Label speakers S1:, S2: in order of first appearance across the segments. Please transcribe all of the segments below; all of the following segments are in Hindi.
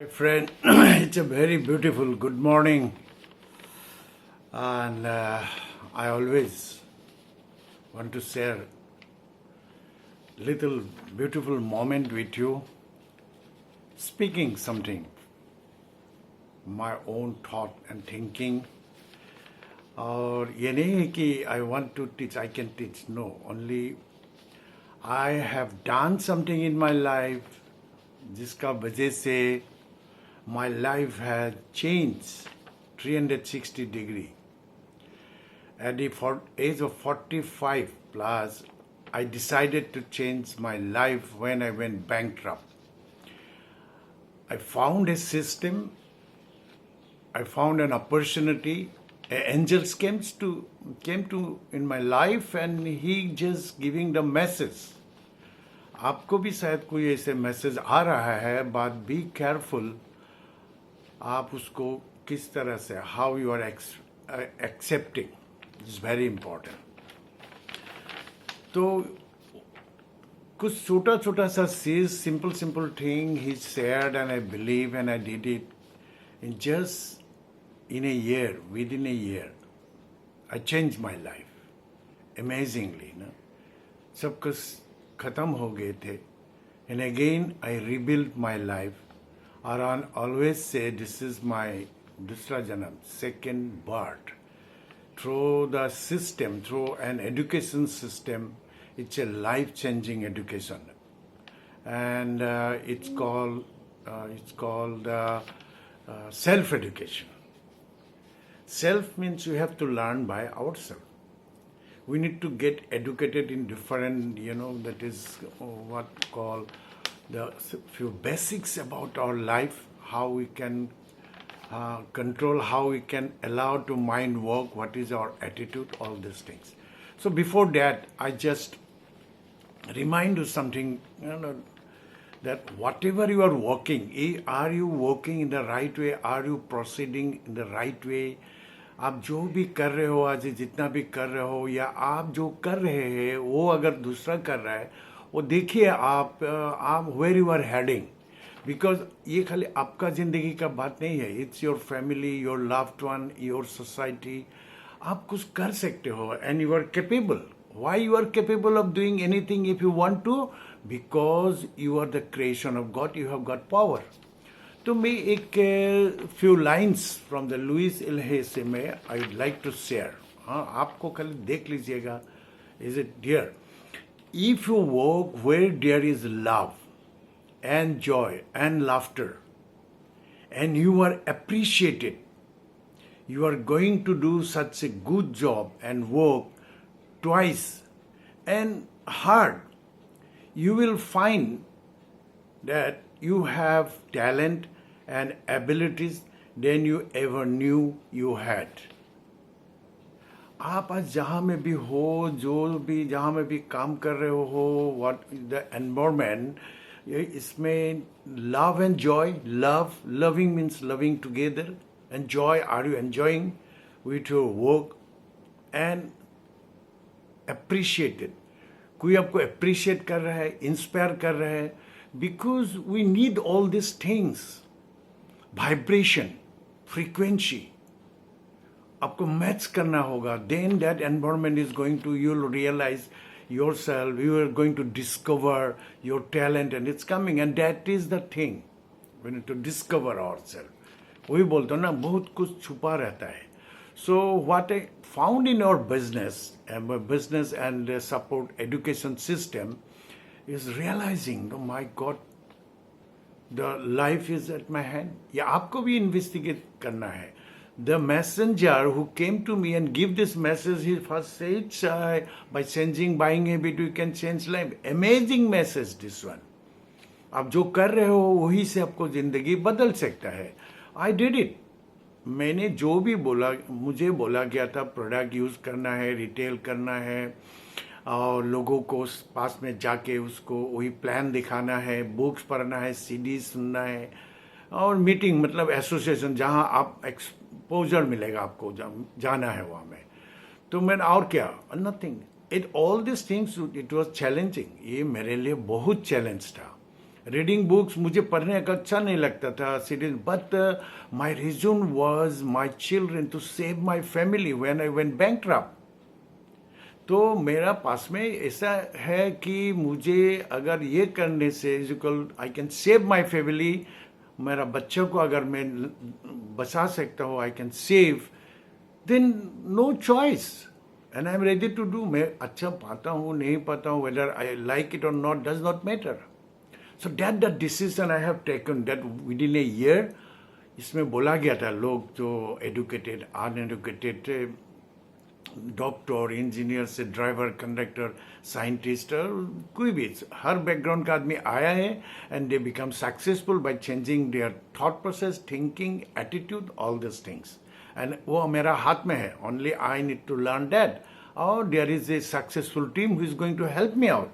S1: My friend, it's a very beautiful good morning, and I always want to share little beautiful moment with you, speaking something, my own thought and thinking. और ये नहीं है कि I want to teach, I can teach. No, only I have done something in my life जिसका वजह से my life has changed 360 degree. At the age of 45 plus, I decided to change my life when I went bankrupt. I found a system, I found an opportunity. Angels came to in my life, and he just giving the message. आपको भी शायद कोई ऐसे मैसेज आ रहा है, but be careful. आप उसको किस तरह से, how you are accepting, is very important. तो कुछ छोटा छोटा सा चीज, simple thing he shared, and I believe, and I did it in just in a year, within a year. I changed my life amazingly. ना सब कुछ खत्म हो गए थे, and again I rebuilt my life. Aran always say this is my dusra janam, second birth. Through the system, through an education system, it's a life-changing education, and it's called self-education. Self means you have to learn by ourselves. We need to get educated in different, that is what call the few basics about our life, how we can control, how we can allow to mind work, what is our attitude, all these things. So before that, I just remind you something, that whatever you are working, are you working in the right way? Are you proceeding in the right way? आप जो भी कर रहे हो, आज जितना भी कर रहे हो, या आप जो कर रहे हैं वो अगर दूसरा कर रहा है, वो देखिए आप where you are heading. Because ये खाली आपका ज़िंदगी का बात नहीं है, it's your family, your loved one, your society. आप कुछ कर सकते हो, and you are capable. Why you are capable of doing anything if you want to? Because you are the creation of God, you have got power. तो मैं एक few lines from the Louis Hay से मैं I would like to share. हाँ, आपको खाली देख लीजिएगा. Is it dear? If you work where there is love and joy and laughter, and you are appreciated, you are going to do such a good job and work twice and hard. You will find that you have talent and abilities than you ever knew you had. आप आज जहाँ में भी हो, जो भी जहाँ में भी काम कर रहे हो, what the environment, इसमें love and joy, loving means loving together, and joy, are you enjoying with your work, and appreciated. कोई आपको appreciate कर रहा है, inspire कर रहा है, because we need all these things. Vibration, frequency, आपको match करना होगा. Then that environment is going to, you'll realize yourself, you are going to discover your talent, and it's coming, and that is the thing. We need to discover ourselves. वही बोलते हो ना, बहुत कुछ छुपा रहता है. So what I found in our business and support education system is realizing, oh my God, the life is at my hand. या आपको भी investigate करना है. The messenger who came to me and give this message, he first said, by changing buying habit, you can change life. Amazing message this one. आप जो कर रहे हो वही से आपको जिंदगी बदल सकता है. I did it. मैंने जो भी बोला, मुझे बोला गया था प्रोडक्ट यूज़ करना है, रिटेल करना है, और लोगों को पास में जाके उसको वही प्लान दिखाना है, बुक्स पढ़ना है, सीडीज सुनना है, और मीटिंग मतलब एसोसिएशन जहाँ आप एक्सपोजर मिलेगा आपको, जाना है वहाँ में. तो मैंने और क्या, nothing. It all this things, it was challenging. ये मेरे लिए बहुत चैलेंज था. रीडिंग बुक्स मुझे पढ़ने का अच्छा नहीं लगता था series, but my reason was my children to save my family when I went bankrupt. तो मेरा पास में ऐसा है कि मुझे अगर ये करने से equal I can save my family, मेरा बच्चों को अगर मैं बचा सकता हूँ, I can save, then no choice and I am ready to do. मैं अच्छा पाता हूँ नहीं पाता हूँ, वेदर आई लाइक इट और not does not matter. So that the decision I have taken that within a year. इसमें बोला गया था लोग जो एडुकेटेड अनएडुकेटेड, डॉक्टर, इंजीनियर से ड्राइवर, कंडक्टर, साइंटिस्ट, कोई भी हर बैकग्राउंड का आदमी आया है and they become successful by changing their thought process, thinking, attitude, all this things. And वो मेरा हाथ में है, only I need to learn that, और there is a successful team who is going to help me out.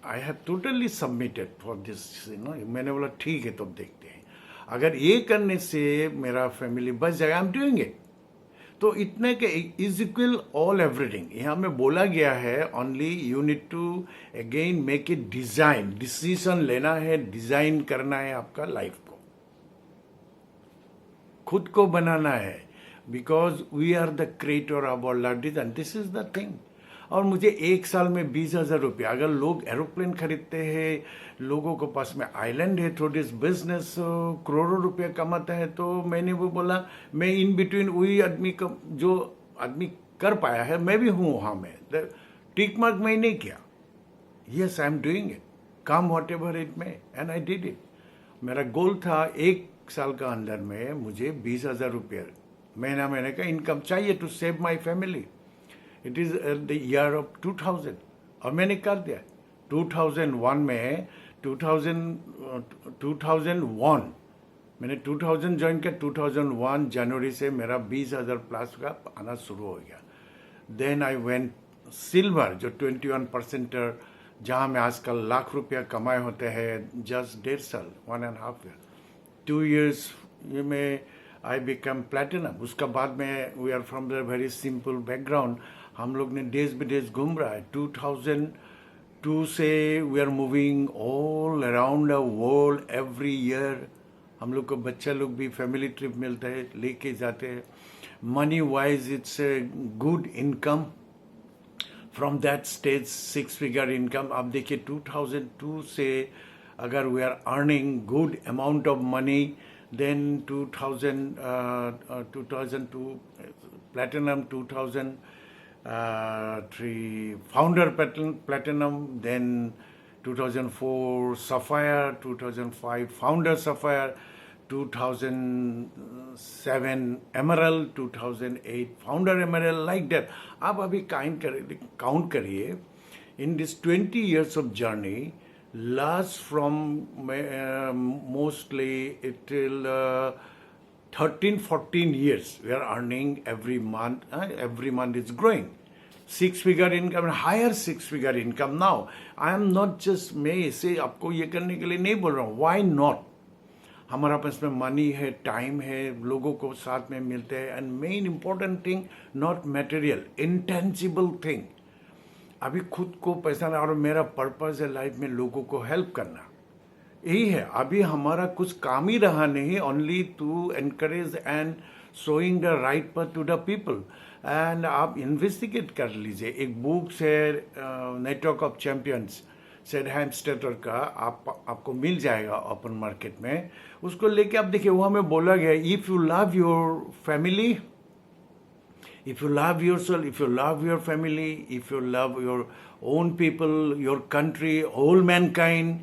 S1: I have totally submitted for this, मैंने बोला ठीक है, तो देखते हैं अगर ये करने से मेरा फैमिली बच जाएगा, आई एम डूइंग इट। तो इतने के इज इक्वल ऑल एवरीथिंग यहाँ में बोला गया है, only you need to again make a design, decision लेना है, डिजाइन करना है आपका लाइफ को, खुद को बनाना है, because we are the creator of our life design, this is the thing. और मुझे एक साल में 20,000 रुपया, अगर लोग एरोप्लेन खरीदते हैं, लोगों के पास में आइलैंड है, थोड़ी बिजनेस करोड़ों रुपया कमाता है, तो मैंने वो बोला मैं इन बिटवीन वही आदमी को, जो आदमी कर पाया है मैं भी हूँ वहाँ में, टिक मार्क मैं नहीं किया, yes I am doing it, come what ever it में, एंड आई डिड इट। मेरा गोल था एक साल का अंदर में मुझे 20,000 रुपया महीने का इनकम चाहिए to save my family. It is the year of 2000 और मैंने कर दिया। 2001 में 2001 मैंने 2000 ज्वाइन किया, 2001 जनवरी से मेरा 20,000 प्लस का आना शुरू हो गया। देन आई वेंट सिल्वर, जो 21% जहाँ में आजकल लाख रुपया कमाए होते हैं, जस्ट 1.5 साल, 1.5 ईयर, 2 years में आई बिकम प्लेटिनम। उसका बाद में we are from the very simple background, हम लोग ने देश विदेश घूम रहा है। 2002 से we are moving all around the world every year. हम लोग को बच्चा लोग भी फैमिली ट्रिप मिलता है, लेके जाते हैं। Money wise it's a good income from that stage, 6 figure income. आप देखिए 2002 से अगर we are earning good amount of money, then 2002 platinum, 2003 founder platinum, then 2004 sapphire, 2005 founder sapphire, 2007 emerald, 2008 founder emerald, like that. आप अभी काउंट करिए, in this 20 years of journey, last from mostly till 13-14 years, we are earning every month. Every month is growing. 6-figure income, higher 6-figure income now. I am not just, मैं इसे आपको ये करने के लिए नहीं बोल रहा हूँ. Why not? हमारा पास में मनी है, टाइम है, लोगों को साथ में मिलते हैं, and main important thing not material, intangible thing. अभी खुद को पैसा, और मेरा पर्पस है लाइफ में लोगों को हेल्प करना, यही है। अभी हमारा कुछ काम ही रहा नहीं, only to encourage and showing the right path to the people. And आप इन्वेस्टिगेट कर लीजिए, एक बुक से नेटवर्क ऑफ चैंपियंस सेड हैम्स्टेटर का, आपको मिल जाएगा ओपन मार्केट में, उसको लेके आप देखिए। वहाँ में बोला गया, if you love your family, if you love yourself, if you love your family, if you love your own people, your country, whole mankind,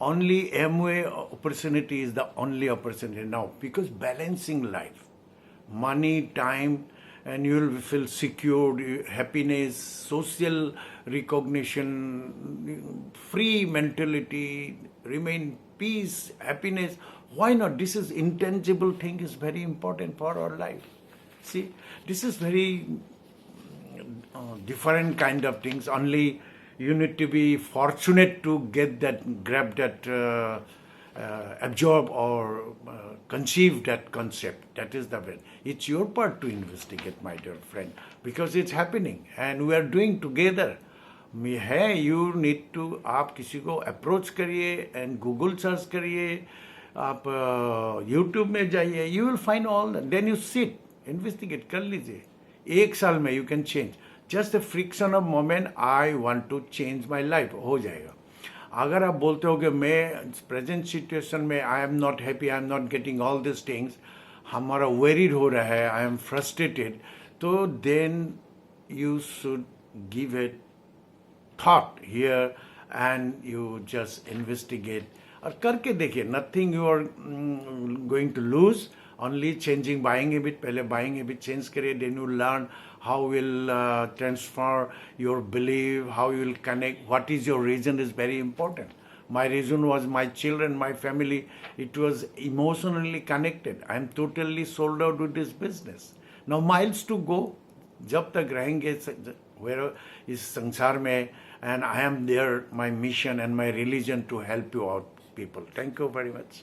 S1: only Amway opportunity is the only opportunity now, because balancing life, money, time, and you will feel secured, happiness, social recognition, free mentality, remain peace, happiness. Why not? This is intangible thing, is very important for our life. See, this is very different kind of things. Only you need to be fortunate to get that, grab that, absorb or conceive that concept. That is the way. It's your part to investigate, my dear friend, because it's happening and we are doing together. है, यू नीड टू, आप किसी को अप्रोच करिए एंड गूगल सर्च करिए, आप यूट्यूब में जाइए, you will find all, then you sit investigate कर लीजिए। 1 साल में you can change, just a fraction of moment, I want to change my life, हो जाएगा। अगर आप बोलते हो कि मैं प्रेजेंट सिचुएशन में I am not happy, I am not getting all this things, हमारा वेरीड हो रहा है, आई एम फ्रस्ट्रेटेड, तो then you should give a thought here and you just investigate और करके देखिए, nothing you are going to lose, only changing buying habit, पहले buying habit change करिए, then you learn how will transfer your belief, how you will connect, what is your reason is very important. My reason was my children, my family, it was emotionally connected. I am totally sold out with this business. Now miles to go, जब तक रहेंगे इस संसार में, and I am there, my mission and my religion to help you out people. Thank you very much.